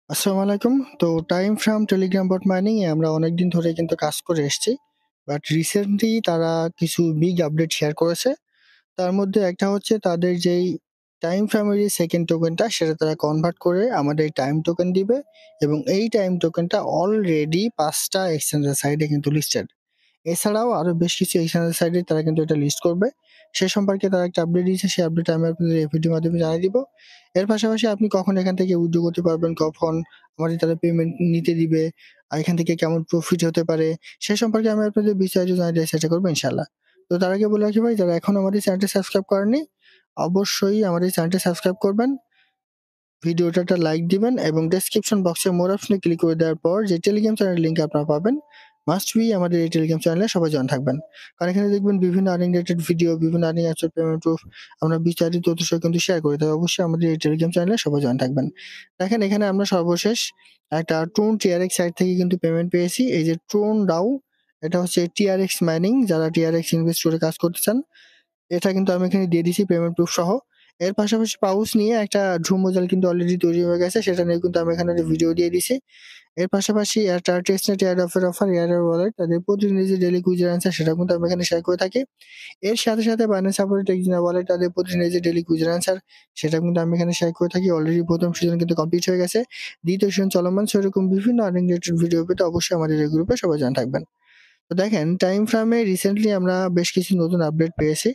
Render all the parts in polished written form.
আসসালামু আলাইকুম। তো time from Telegram bot mining এ আমরা অনেকদিন ধরে কিন্তু কাজ করে এসেছি। বাট রিসেন্টলি তারা কিছু বিগ আপডেট শেয়ার করেছে। তার মধ্যে একটা হচ্ছে তাদের যেই টাইম ফ্রেমের যে সেকেন্ড টোকেনটা সেটা তারা কনভার্ট করে আমাদের টাইম টোকেন দিবে এবং এই টাইম টোকেনটা অলরেডি ৫টা এক্সচেঞ্জের সাইডে কিন্তু লিস্টেড। এছাড়াও আরো বেশ কিছু এক্সচেঞ্জের সাইডে তারা কিন্তু এটা লিস্ট করবে। সে সম্পর্কে তারা একটা আপডেট দিয়েছে, সেই আপডেটটা আমি আপনাদের এই ভিডিওর মাধ্যমে জানিয়ে দিব। এর পাশাপাশি আপনি কখন এখান থেকে উইথড্র করতে পারবেন, কখন আমাদের তারা পেমেন্ট নিতে দিবে, আর এখান থেকে কেমন প্রফিট হতে পারে, সে সম্পর্কে আমি আপনাদের বিস্তারিত জানিয়ে দেওয়ার চেষ্টা করবো ইনশাআল্লাহ। তো তার আগে বলে রাখি ভাই, যারা এখনো আমাদের চ্যানেলটি সাবস্ক্রাইব করেননি, অবশ্যই আমাদের চ্যানেলটি সাবস্ক্রাইব করবেন, ভিডিওটা একটা লাইক দিবেন এবং ডেসক্রিপশন বক্সে মোর অপশনে ক্লিক করে দেওয়ার পর যে টেলিগ্রাম চ্যানেলের লিংক আপনারা পাবেন, মাস্ট বি আমাদের এই টেলিগ্রাম চ্যানেলে সবাই জয়েন থাকবেন। কারণ এখানে দেখবেন বিভিন্ন আর্নিং রিলেটেড ভিডিও, বিভিন্ন আর্নিং অ্যাপসের পেমেন্ট প্রুফ আমরা বিস্তারিত তথ্য সহ কিন্তু শেয়ার করি। তাই অবশ্যই আমাদের এই টেলিগ্রাম চ্যানেলে সবাই জয়েন থাকবেন। দেখেন এখানে আমরা সর্বশেষ একটা ট্রোন টিআরএক্স সাইট থেকে কিন্তু পেমেন্ট পেয়েছি। এই যে ট্রোন ডাও, এটা হচ্ছে টিআরএক্স মাইনিং, যারা টিআরএক্স ইনভেস্ট করে কাজ করতে চান, এটা কিন্তু আমি এখানে দিয়ে দিছি পেমেন্ট প্রুফ সহ। এর পাশাপাশি পাউচ নিয়ে একটা ড্রু মজাল কিন্তু অলরেডি তৈরি হয়ে গেছে। সেটা নিয়ে কিন্তু আমি এখানে একটা ভিডিও দিয়ে দিছি। এর পাশাপাশি একটা টেস্টনেট এয়ারড্রপের অফার, এয়ারড্রপ ওয়ালেট তাদের প্রতিদিনের যে ডেইলি কুইজের অ্যান্সার সেটা কিন্তু আমি এখানে শেয়ার করে থাকি। এর সাথে, সাথে বাইন্যান্স সাপোর্টেড এক্সচেঞ্জ ওয়ালেট তাদের প্রতিদিনের যে ডেইলি কুইজের অ্যান্সার সেটা কিন্তু আমি এখানে শেয়ার করে থাকি। অলরেডি ১ম সিজন কিন্তু কমপ্লিট হয়ে গেছে। ২য় সিজন চলমান। সেরকম বিভিন্ন আর্নিং রিলেটেড ভিডিও পেতে অবশ্যই আমাদের এই গ্রুপে সবাই জয়েন থাকবেন। তো দেখেন টাইম ফ্রেমে রিসেন্টলি আমরা বেশ কিছু নতুন আপডেট পেয়েছি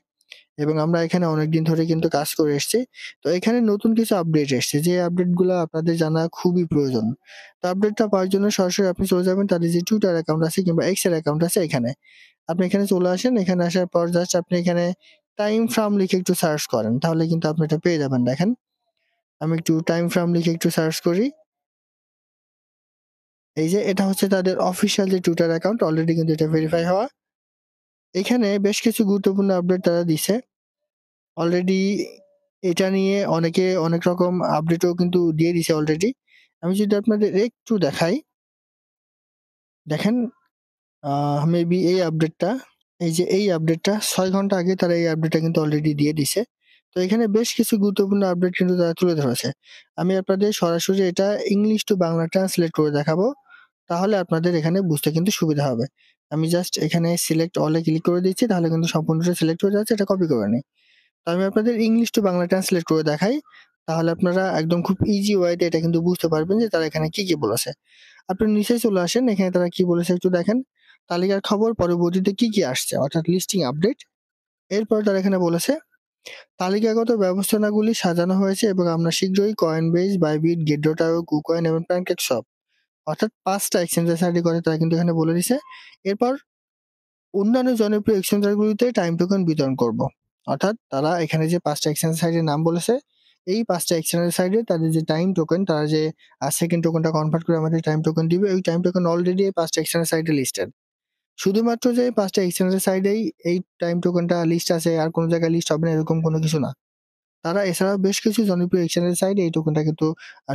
এবং আমরা এখানে অনেকদিন ধরে কিন্তু কাজ করে এসেছি। তো এখানে নতুন কিছু আপডেট এসছে, যে আপডেটগুলা আপনাদের জানা খুবই প্রয়োজন। তো আপডেটটা পাওয়ার জন্য সরাসরি আপনি চলে যাবেন তাদের যে টুইটার অ্যাকাউন্ট আছে কিংবা এক্স এর অ্যাকাউন্ট আছে এখানে। আপনি এখানে চলে আসেন। এখানে আসার পর জাস্ট আপনি এখানে টাইম ফ্রম লিখে একটু সার্চ করেন। তাহলে কিন্তু আপনি এটা পেয়ে যাবেন। দেখেন, আমি একটু টাইম ফ্রম লিখে একটু সার্চ করি। এই যে এটা হচ্ছে তাদের অফিসিয়াল যে টুইটার অ্যাকাউন্ট, অলরেডি কিন্তু এটা ভেরিফাই হওয়া। এখানে বেশ কিছু গুরুত্বপূর্ণ আপডেট তারা দিছে। অলরেডি এটা নিয়ে অনেকে অনেক রকম আপডেটও কিন্তু দিয়ে দিছে অলরেডি। আমি যদি আপনাদের একটু দেখাই, দেখেন মেবি এই আপডেটটা ৬ ঘন্টা আগে তারা এই আপডেটটা কিন্তু অলরেডি দিয়ে দিছে। তো এখানে বেশ কিছু গুরুত্বপূর্ণ আপডেট কিন্তু তারা তুলে ধরেছে। আমি আপনাদের সরাসরি এটা ইংলিশ টু বাংলা ট্রান্সলেট করে দেখাবো। তাহলে আপনাদের এখানে বুঝতে কিন্তু সুবিধা হবে। আমি জাস্ট এখানে সিলেক্ট অল এ ক্লিক করে দিচ্ছি, তাহলে কিন্তু সম্পূর্ণটা সিলেক্ট হয়ে যাচ্ছে। এটা কপি করে নিই। তো আমি আপনাদের ইংলিশ টু বাংলা ট্রান্সলেট করে দেখাই। তাহলে আপনারা একদম খুব ইজি ওয়েতে এটা কিন্তু বুঝতে পারবেন যে তারা এখানে কি বলেছে। আপনি নিচে চলে আসেন। এখানে তারা কি বলেছে একটু দেখেন। তালিকার খবর পরবর্তীতে কি আসছে, অর্থাৎ লিস্টিং আপডেট। এরপর তারা এখানে বলেছে, তালিকাগত ব্যবস্থাপনাগুলি সাজানো হয়েছে এবং আমরা শীঘ্রই Coinbase, Bybit, Gate.io, KuCoin এবং PancakeSwap অর্থাৎ ৫টা এক্সচেঞ্জের সাইডে করে তারা কিন্তু এখানে বলে দিছে। এরপর অন্যান্য জনপ্রিয় এক্সচেঞ্জারগুলিতে টাইম টোকেন বিতরণ করব। অর্থাৎ তারা এখানে যে ৫টা এক্সচেঞ্জ সাইটের নাম বলেছে, এই ৫টা এক্সচেঞ্জের সাইডে তাদের যে টাইম টোকেন, তারা যে সেকেন্ড টোকেনটা কনভার্ট করে আমাদের টাইম টোকেন দিবে, ওই টাইম টোকেন অলরেডি এই ৫টা এক্সচেঞ্জের সাইডে লিস্টেড। শুধুমাত্র যে ৫টা এক্সচেঞ্জের সাইডেই এই টাইম টোকেনটা লিস্ট আছে, আর কোনো জায়গায় লিস্ট হবে না এরকম কোনো কিছু না। তারা এছাড়াও বেশ কিছু জনপ্রিয় এক্সচেঞ্জের সাইডে এই টোকেনটা কিন্তু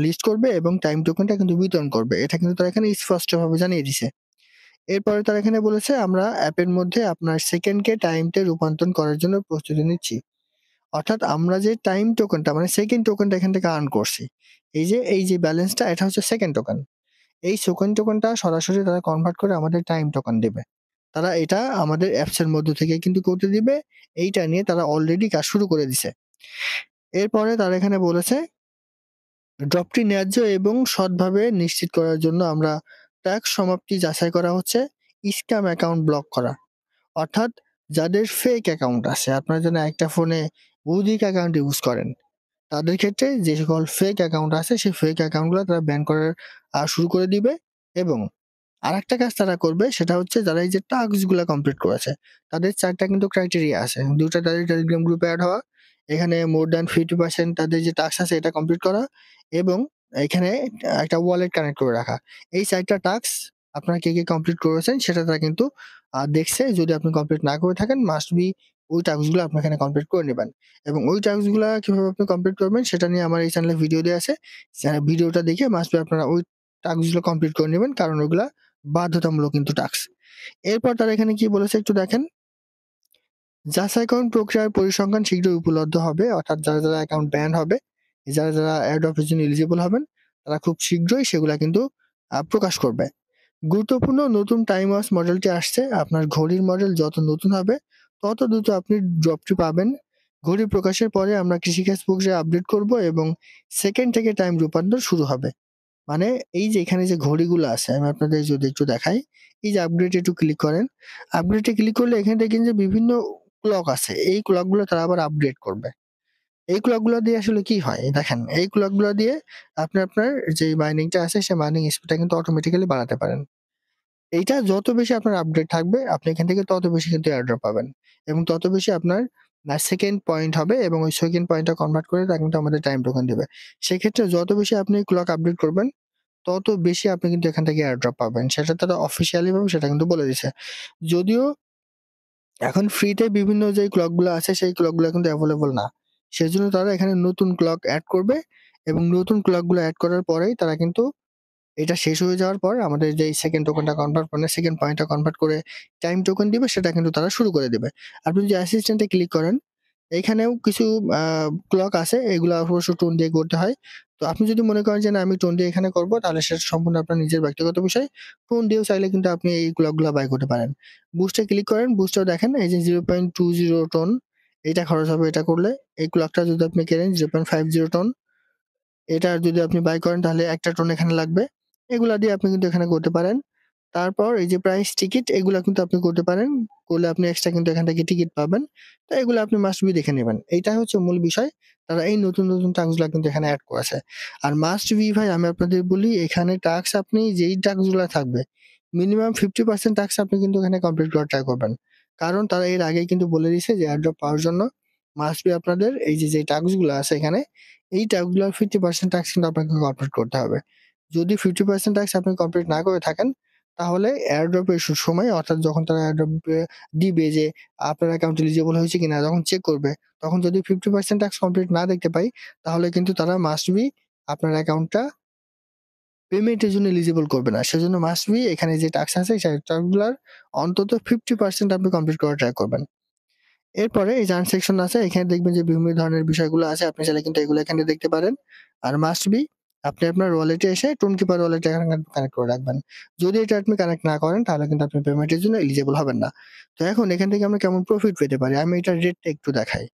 লিস্ট করবে এবং টাইম টোকেনটা কিন্তু বিতরণ করবে। এটা কিন্তু তারা এখানে স্পষ্টভাবে জানিয়ে দিছে। এরপরে তারা এখানে বলেছে, আমরা অ্যাপের মধ্যে আপনার সেকেন্ডকে টাইমতে রূপান্তর করার জন্য প্রস্তুতি নিচ্ছি। অর্থাৎ আমরা যে টাইম টোকেনটা মানে সেকেন্ড টোকেনটা এখান থেকে আর্ন করছি। এই যে ব্যালেন্সটা, এটা হচ্ছে সেকেন্ড টোকেন। এই সেকেন্ড টোকেনটা সরাসরি তারা কনভার্ট করে আমাদের টাইম টোকেন দিবে। তারা এটা আমাদের অ্যাপস এর মধ্য থেকে কিন্তু করতে দিবে। এইটা নিয়ে তারা অলরেডি কাজ শুরু করে দিছে। এরপরে তারা এখানে বলেছে, ড্রপটি ন্যায্য এবং সৎভাবে নিশ্চিত করার জন্য আমরা ট্যাক্স সমাপ্তি যাচাই করা হচ্ছে, স্ক্যাম অ্যাকাউন্ট ব্লক করা। অর্থাৎ যাদের ফেক অ্যাকাউন্ট আছে, আপনারা যেন একটা ফোনে অধিক অ্যাকাউন্ট ইউজ করেন, তাদের ক্ষেত্রে যে সকল ফেক অ্যাকাউন্ট আছে সেই ফেক অ্যাকাউন্টগুলো তারা ব্যান করার শুরু করে দিবে। এবং আরেকটা কাজ তারা করবে, সেটা হচ্ছে যারা এই যে টাস্কগুলা কমপ্লিট করেছে, তাদের ৪ টা কিন্তু ক্রাইটেরিয়া আছে। ২ টা তাদের টেলিগ্রাম গ্রুপে এড হওয়া, এখানে মোর দ্যান 50% তাদের যে টাস্ক আছে এটা কমপ্লিট করা এবং এখানে একটা ওয়ালেট কানেক্ট করে রাখা। এই ৪ টা টাস্ক আপনারা কে কমপ্লিট করেছেন সেটা তারা কিন্তু দেখছে। যদি আপনি কমপ্লিট না করে থাকেন, মাস্ট বি ওই টাস্কগুলো আপনি এখানে কমপ্লিট করে নিবেন। এবং ওই টাস্কগুলা কিভাবে আপনি কমপ্লিট করবেন সেটা নিয়ে আমার এই চ্যানেলে ভিডিও দেয়া আছে। ভিডিওটা দেখে মাস্ট বি আপনারা ওই টাস্কগুলো কমপ্লিট করে নিবেন, কারণ ওগুলা বাধ্যতামূলক কিন্তু টাস্ক। এরপর তারা এখানে কি বলেছে একটু দেখেন। যাচাইকরণ প্রক্রিয়ার পরিসংখ্যান শীঘ্রই উপলব্ধ হবে। অর্থাৎ যারা অ্যাকাউন্ট ব্যান হবে, যারা এয়ারড্রপ এর জন্য এলিজিবল হবেন, তারা খুব শীঘ্রই সেগুলা কিন্তু প্রকাশ করবে। গুরুত্বপূর্ণ নতুন টাইম ওয়াচ মডেলটি আসছে। আপনার ঘড়ির মডেল যত নতুন হবে তত দ্রুত আপনি ড্রপটি পাবেন। ঘড়ি প্রকাশের পরে আমরা কৃষিকাজ প্রক্রিয়া আপডেট করব এবং সেকেন্ড থেকে টাইম রূপান্তর শুরু হবে। মানে এই যে এখানে যে ঘড়িগুলো আছে আমি আপনাদের যদি একটু দেখাই, এই যে আপডেটে একটু ক্লিক করেন। আপডেটে ক্লিক করলে এখানে দেখেন যে বিভিন্ন ক্লক আছে। এই ক্লকগুলো তারা আবার আপডেট করবে। এই ক্লকগুলো দিয়ে আসলে কি হয়? দেখেন এই ক্লকগুলো দিয়ে আপনি আপনার যে মাইনিংটা আছে সেই মাইনিং স্পিডটা কিন্তু অটোমেটিক্যালি বাড়াতে পারেন। এইটা যত বেশি আপনার আপডেট থাকবে আপনি এখান থেকে তত বেশি কিন্তু এয়ারড্রপ পাবেন এবং তত বেশি আপনার সেকেন্ড পয়েন্ট হবে এবং ওই সেকেন্ড পয়েন্টটা কনভার্ট করে তারা কিন্তু আমাদের টাইম টোকেন দিবে। সেক্ষেত্রে যত বেশি আপনি ক্লক আপডেট করবেন তত বেশি আপনি কিন্তু এখান থেকে এয়ারড্রপ পাবেন। সেটা তারা অফিসিয়ালি ভাবে সেটা কিন্তু বলে দিছে। যদিও এখন ফ্রিতে বিভিন্ন যে ক্লকগুলো আছে সেই ক্লকগুলো কিন্তু এভেইলেবল না। সেজন্য তারা এখানে নতুন ক্লক এড করবে এবং নতুন ক্লকগুলো এড করার পরেই তারা কিন্তু এটা শেষ হয়ে যাওয়ার পর আমাদের যেই সেকেন্ড টোকেনটা কনভার্ট মানে সেকেন্ড পয়েন্টটা কনভার্ট করে টাইম টোকেন দিবে সেটা কিন্তু তারা শুরু করে দিবে। আপনি যদি অ্যাসিস্ট্যান্টে ক্লিক করেন, এইখানেও কিছু আ ক্লক আছে এগুলা অবশ্য টোন দিয়ে করতে হয়। তো আপনি যদি মনে করেন যে না আমি টোন দিয়ে এখানে করব তাহলে সেটা সম্পূর্ণ আপনার নিজের ব্যক্তিগত বিষয়। টোন দিয়েও চাইলে কিন্তু আপনি এই ক্লকগুলা বাই করতে পারেন। বুস্টে ক্লিক করেন, বুস্টেও দেখেন এই যে 0.20 টোন এইটা খরচ হবে এটা করলে। এই ক্লকটা যদি আপনি কেনেন 0.50 টোন এটা যদি আপনি বাই করেন তাহলে একটা টোন এখানে লাগবে। এগুলা দিয়ে আপনি কিন্তু এখানে করতে পারেন। তারপর এই যে প্রাইস টিকিট এগুলা কিন্তু আপনি করতে পারেন। করলে আপনি এক্সট্রা কিন্তু এখান থেকে টিকিট পাবেন। তো এগুলো আপনি মাস্ট বি দেখে নিবেন। এইটাই হচ্ছে মূল বিষয়। তারা এই নতুন, নতুন টাস্ক গুলা কিন্তু এখানে এড করেছে। আর মাস্ট বি ভাই আমি আপনাদের বলি এখানে টাস্ক আপনি যেই টাস্ক গুলা থাকবে মিনিমাম 50% টাস্ক আপনি কিন্তু এখানে কমপ্লিট করার ট্রাই করবেন। কারণ তারা এর আগেই কিন্তু বলে দিছে যে এয়ারড্রপ পাওয়ার জন্য মাস্ট বি আপনাদের এই যে টাস্ক গুলা আছে এখানে এই টাস্ক গুলার 50% টাস্ক কিন্তু আপনাকে কমপ্লিট করতে হবে। যদি 50% টাস্ক আপনি কমপ্লিট না করে থাকেন তাহলে এয়ারড্রপ এর সময় অর্থাৎ যখন তারা এয়ারড্রপ দিবে যে আপনার অ্যাকাউন্ট এলিজিবল হয়েছে কিনা যখন চেক করবে, তখন যদি 50% টাস্ক কমপ্লিট না দেখতে পাই, তাহলে কিন্তু তারা মাস্ট বি আপনার অ্যাকাউন্টটা পেমেন্টের জন্য এলিজিবল করবে না। সেজন্য মাস্ট বি এখানে যে টাস্ক আছে সেই টাস্ক গুলার অন্তত 50% আপনি কমপ্লিট করার ট্রাই করবেন। এরপরে এই যে আর্ন সেকশন আছে এখানে দেখবেন যে বিভিন্ন ধরনের বিষয়গুলো আছে। আপনি চাইলে কিন্তু এগুলো এখানে দেখতে পারেন। আর মাস্ট বি আপনি আপনার ওয়ালেটে এসে টোনকিপার ওয়ালেটে কানেক্ট করে রাখবেন। যদি এটা আপনি কানেক্ট না করেন তাহলে কিন্তু আপনি পেমেন্টের জন্য এলিজিবল হবেন না। তো এখন এখান থেকে আমরা কেমন প্রফিট পেতে পারি? আমি এটার রেটটা একটু দেখাই।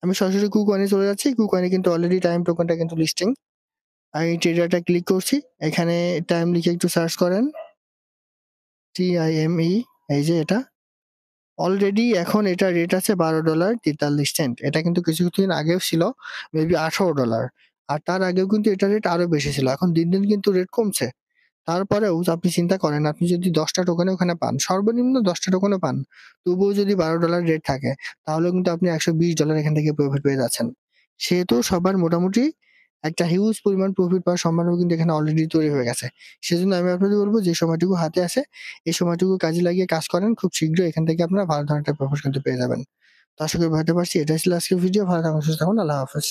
আমি সরাসরি কুকয়েনে চলে যাচ্ছি। কুকয়েনে কিন্তু অলরেডি টাইম টোকেনটা কিন্তু লিস্টিং। আমি ট্রেডারটা ক্লিক করছি। এখানে টাইম লিখে একটু সার্চ করেন। TIME এই যে এটা। অলরেডি এখন এটার রেট আছে $12.43 এটা কিন্তু কিছুদিন আগেও ছিল মেবি $18 আর তার আগেও কিন্তু এটার রেট আরো বেশি ছিল। এখন দিন, দিন কিন্তু রেট কমছে। তারপরেও আপনি চিন্তা করেন আপনি যদি ১০ টা টোকেন ওখানে পান, সর্বনিম্ন ১০ টা টোকেনও পান, তবুও যদি $12 রেট থাকে তাহলেও কিন্তু আপনি $120 এখান থেকে প্রফিট পেয়ে যাচ্ছেন। সেহেতু সবার মোটামুটি একটা হিউজ পরিমাণ প্রফিট পাওয়ার সম্ভাবনা কিন্তু এখানে অলরেডি তৈরি হয়ে গেছে। সেজন্য আমি আপনাদের বলব যে সময়টুকু হাতে আছে, এই সময়টুকু কাজে লাগিয়ে কাজ করেন। খুব শীঘ্রই এখান থেকে আপনারা ভালো ধরনের একটা প্রফিট কিন্তু পেয়ে যাবেন। তো আশা করি বুঝাতে পারছি। এটাই ছিল আজকের ভিডিও। ভালো থাকুন, সুস্থ থাকুন। আল্লাহ হাফেজ।